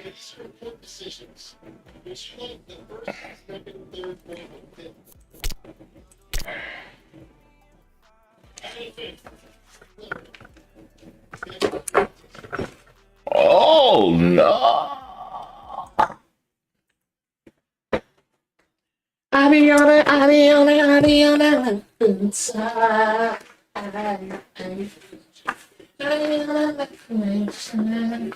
Oh no! I be on it, I be on it, I be on it inside. I be on it inside.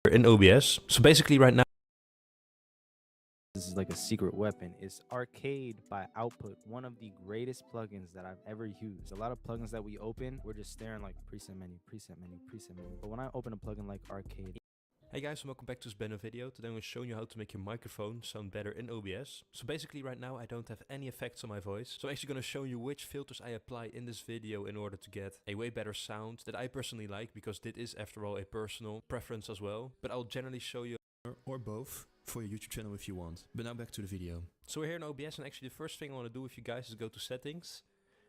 in OBS. So basically right now, this is like a secret weapon. It's Arcade by Output, one of the greatest plugins that I've ever used. A lot of plugins that we open, we're just staring like preset menu, preset menu, preset menu. But when I open a plugin like Arcade, hey guys, welcome back to this brand new video. Today I'm going to show you how to make your microphone sound better in OBS. So basically right now I don't have any effects on my voice. So I'm actually going to show you which filters I apply in this video in order to get a way better sound that I personally like, because this is after all a personal preference as well. But I'll generally show you or both for your YouTube channel if you want. But now back to the video. So we're here in OBS, and actually the first thing I want to do with you guys is go to settings.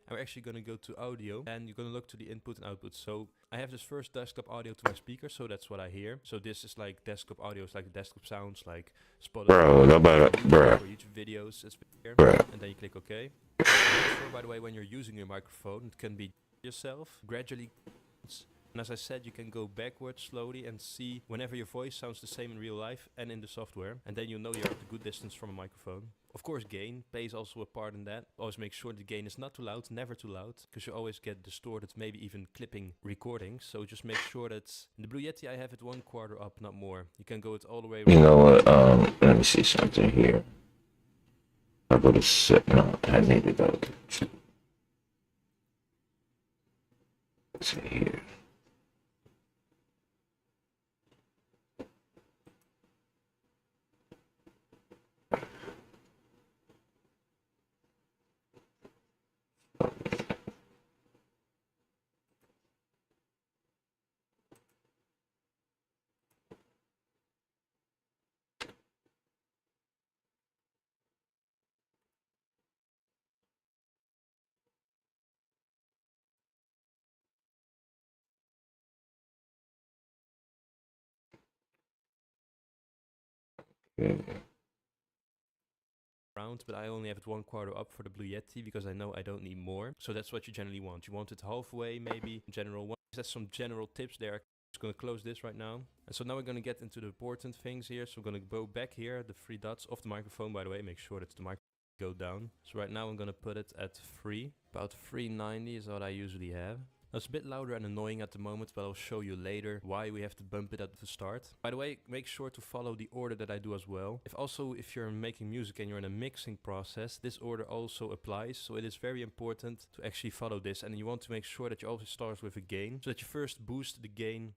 And we're actually going to go to audio, and you're going to look to the input and output. So I have this first desktop audio to my speaker, so that's what I hear. So this is like desktop audio, it's like the desktop sounds, like Spotify. Bro, nobody, bro. For YouTube videos, it's here. Bruh. And then you click OK. Make sure, by the way, when you're using your microphone, it can be yourself gradually. And as I said, you can go backwards slowly and see whenever your voice sounds the same in real life and in the software. And then you know you're at a good distance from a microphone. Of course, gain plays also a part in that. Always make sure the gain is not too loud, never too loud, because you always get distorted, maybe even clipping recordings. So just make sure that in the Blue Yeti I have it 1/4 up, not more. You can go it all the way around. You know what? Let me see something here. I'll go to set. No, I need to go to. Let's see here. Round, but I only have it 1/4 up for the Blue Yeti because I know I don't need more. So that's what you generally want. You want it halfway, maybe in general. That's some general tips there. I'm just going to close this right now. And so now we're going to get into the important things here. So we're going to go back here, the 3 dots of the microphone, by the way. Make sure that the microphone go down. So right now I'm going to put it at 3. About 390 is what I usually have. It's a bit louder and annoying at the moment, but I'll show you later why we have to bump it at the start. By the way, make sure to follow the order that I do as well. If you're making music and you're in a mixing process, this order also applies. So it is very important to actually follow this, and you want to make sure that you always start with a gain, so that you first boost the gain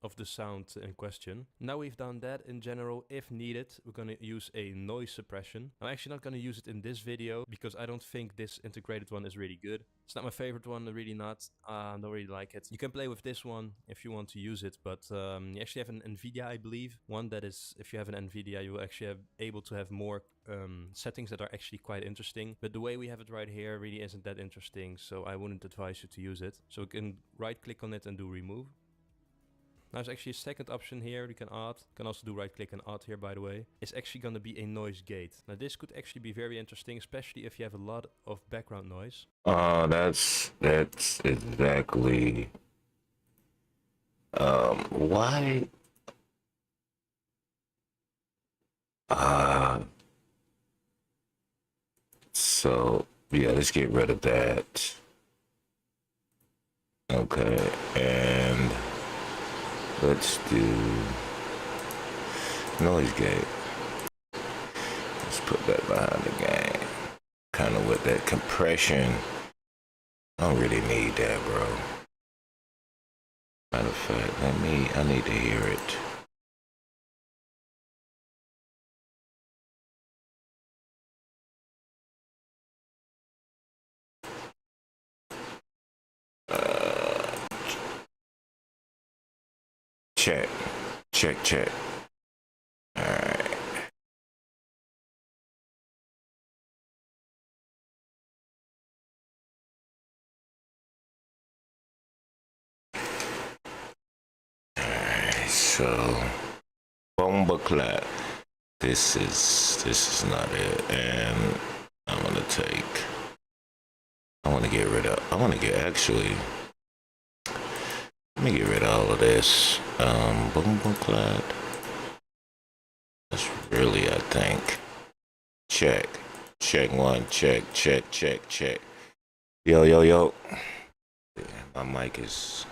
of the sound in question. Now we've done that, in general, if needed, we're going to use a noise suppression. I'm actually not going to use it in this video because I don't think this integrated one is really good. It's not my favorite one, really not. I don't really like it. You can play with this one if you want to use it, but you actually have an NVIDIA, I believe. One that is, if you have an NVIDIA, you will actually have able to have more settings that are actually quite interesting. But the way we have it right here really isn't that interesting, so I wouldn't advise you to use it. So we can right click on it and do remove. Now there's actually a second option here you can add. You can also do right click and add here, by the way. It's actually going to be a noise gate. Now this could actually be very interesting, especially if you have a lot of background noise. That's exactly why so yeah, let's get rid of that. Okay, and let's do noise gate. Let's put that behind the game. Kind of with that compression. I don't really need that, bro. Matter of fact, I need to hear it. Check. Check, check. Alright. Alright, so bomba clap. This is not it. And I let me get rid of all of this. Boom clap. That's really, I think. Check. Check one. Check. Yo. My mic is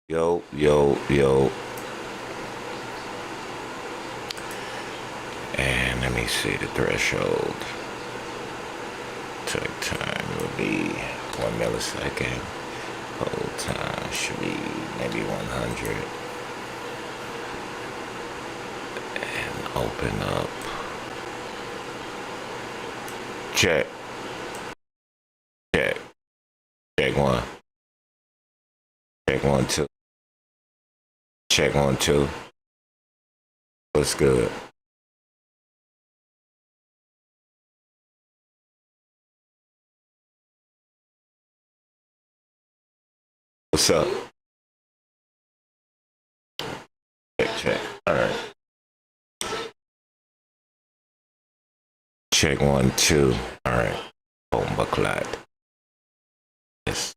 Yo, yo, yo. And let me see the threshold. Check time will be 1 millisecond. Hold time should be maybe 100. And open up. Check. Check. Check one. Check 1, 2. Check 1, 2. What's good? What's up? Check, check. All right. Check 1, 2. All right. Bomba clad. Yes.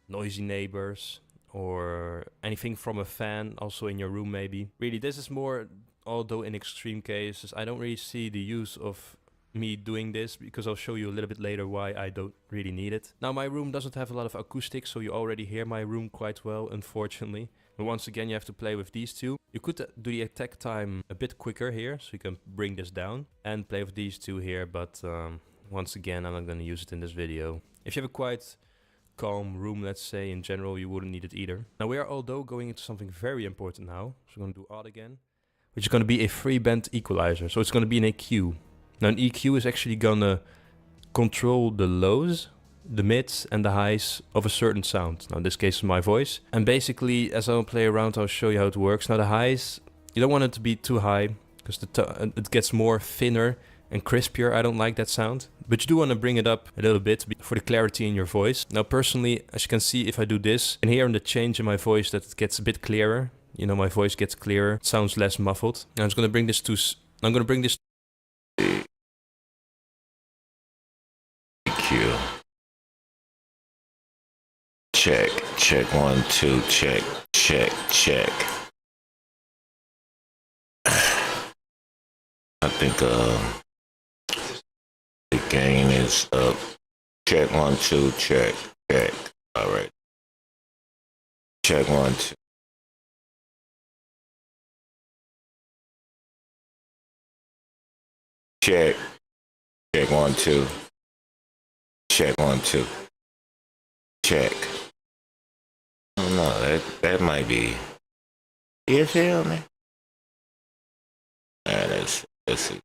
Noisy neighbors or anything from a fan also in your room maybe. Really, this is more, although in extreme cases, I don't really see the use of me doing this because I'll show you a little bit later why I don't really need it. Now my room doesn't have a lot of acoustics, so you already hear my room quite well, unfortunately. But once again, you have to play with these two. You could do the attack time a bit quicker here, so you can bring this down and play with these two here, but once again, I'm not going to use it in this video. If you have a quite calm room, let's say, in general, you wouldn't need it either. Now we are although going into something very important now. So we're going to do odd again, which is going to be a free band equalizer. So it's going to be an EQ. Now an EQ is actually going to control the lows, the mids and the highs of a certain sound. Now in this case, my voice. And basically, as I'll play around, I'll show you how it works. Now the highs, you don't want it to be too high because it gets more thinner and crispier. I don't like that sound, but you do want to bring it up a little bit for the clarity in your voice. Now personally, as you can see, if I do this, and hear on the change in my voice that it gets a bit clearer. You know, my voice gets clearer, it sounds less muffled. Now I'm just going to bring this to, EQ. Check, check 1, 2, check, check, check. I think the gain is up. Check 1, 2, check, check. All right. Check 1, 2. Check. Check 1, 2. Check 1, 2. Check. I don't know. That might be. You feel me? All right, let's see.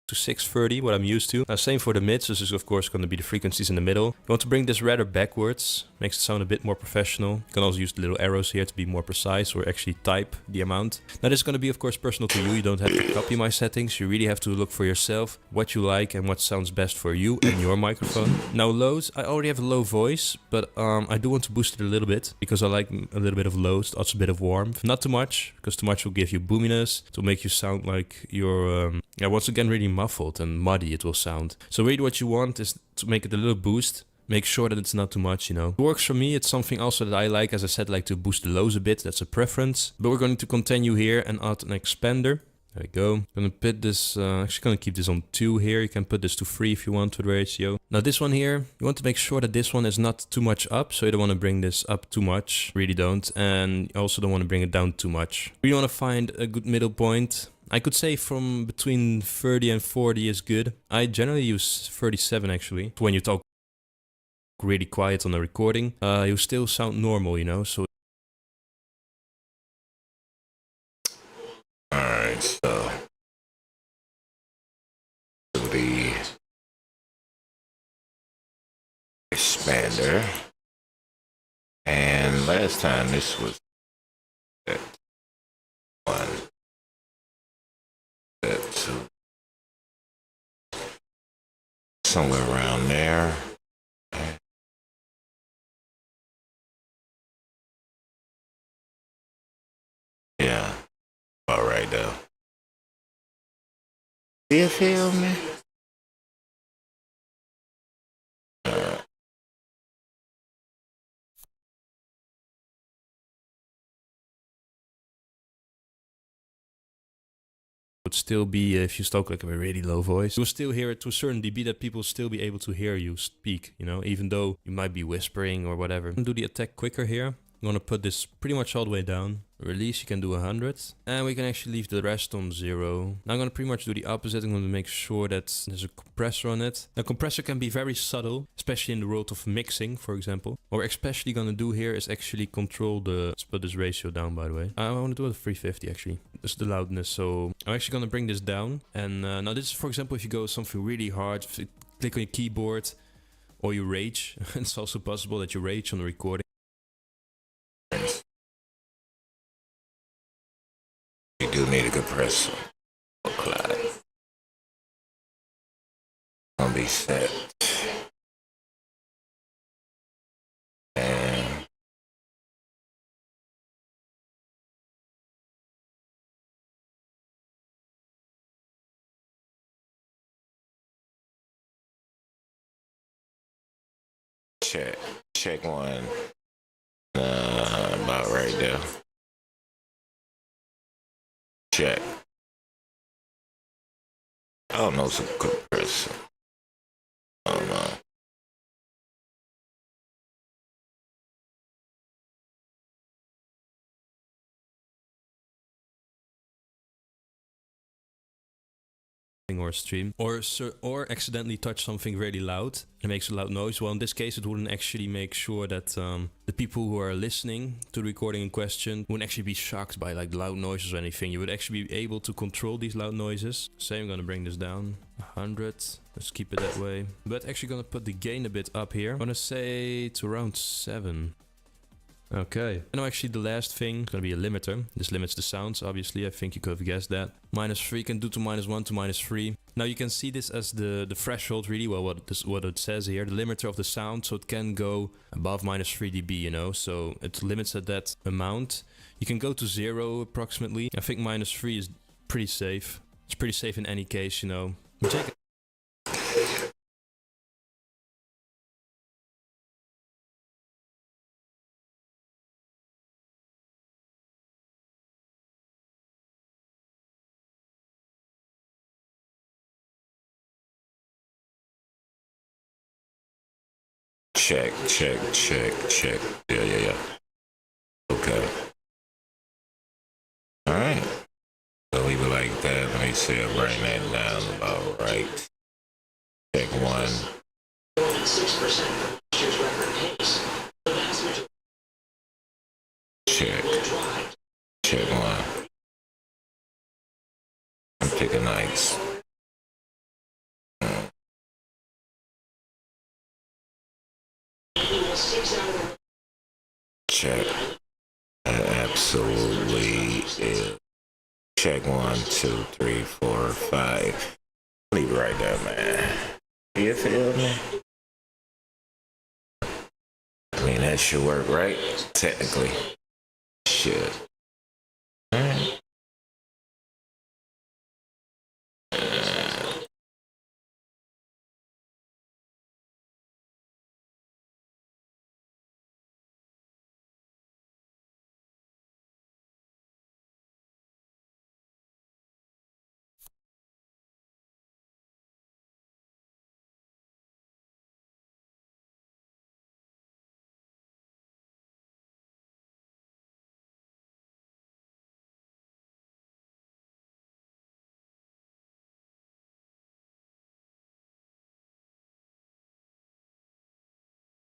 to 630, what I'm used to. Now same for the mids, this is of course going to be the frequencies in the middle. You want to bring this rather backwards, makes it sound a bit more professional. You can also use the little arrows here to be more precise or actually type the amount. Now this is going to be of course personal to you, you don't have to copy my settings, you really have to look for yourself what you like and what sounds best for you and your microphone. Now lows, I already have a low voice, but I do want to boost it a little bit because I like a little bit of lows, also a bit of warmth. Not too much, because too much will give you boominess, to make you sound like you're once again really muffled and muddy it will sound. So really what you want is to make it a little boost. Make sure that it's not too much, you know. It works for me, it's something also that I like, as I said, like to boost the lows a bit, that's a preference. But we're going to continue here and add an expander. There we go. I'm gonna put this, actually gonna keep this on 2 here. You can put this to 3 if you want with ratio. Now this one here, you want to make sure that this one is not too much up. So you don't want to bring this up too much, really don't. And you also don't want to bring it down too much. You want to find a good middle point. I could say from between 30 and 40 is good. I generally use 37 actually. When you talk really quiet on the recording, you still sound normal, you know, so. Alright, so the expander, and last time this was at 1, at 2, somewhere around there. Yeah, all right though. Do you feel me? still be, if you talk like a really low voice, you'll still hear it to a certain dB that people will still be able to hear you speak, you know, even though you might be whispering or whatever. Do the attack quicker here. I'm gonna put this pretty much all the way down. Release, you can do 100. And we can actually leave the rest on 0. Now I'm gonna pretty much do the opposite. I'm gonna make sure that there's a compressor on it. Now compressor can be very subtle, especially in the world of mixing, for example. What we're especially gonna do here is actually control the, let's put this ratio down by the way. I wanna do it at 350 actually. That's the loudness. So I'm actually gonna bring this down. And now this is, for example, if you go something really hard, if you click on your keyboard or you rage. It's also possible that you rage on the recording. You do need a compressor. Apply. Gonna be set. And check one. About right there. Check. I don't know, some compressor. I don't know. Or stream or accidentally touch something really loud and it makes a loud noise. Well, in this case it wouldn't actually make sure that the people who are listening to the recording in question wouldn't actually be shocked by like loud noises or anything. You would actually be able to control these loud noises. So I'm gonna bring this down 100. Let's keep it that way, but actually gonna put the gain a bit up here. I'm gonna say to around 7. Okay, and now actually the last thing is going to be a limiter. This limits the sounds, obviously. I think you could have guessed that. -3 can do to -1 to -3. Now you can see this as the threshold, really, well, what it says here, the limiter of the sound, so it can go above -3 dB, you know, so it limits at that amount. You can go to 0 approximately. I think -3 is pretty safe. It's pretty safe in any case, you know. Check it. Check. Yeah. Okay. Alright. So leave it like that. Let me see, I'll bring that down about right. Check one. 6% record pace. Check one. I'm picking nice. Check. Absolutely is. Check 1, 2, 3, 4, 5. Leave it right there, man. You feel me? I mean, that should work, right? Technically. Should.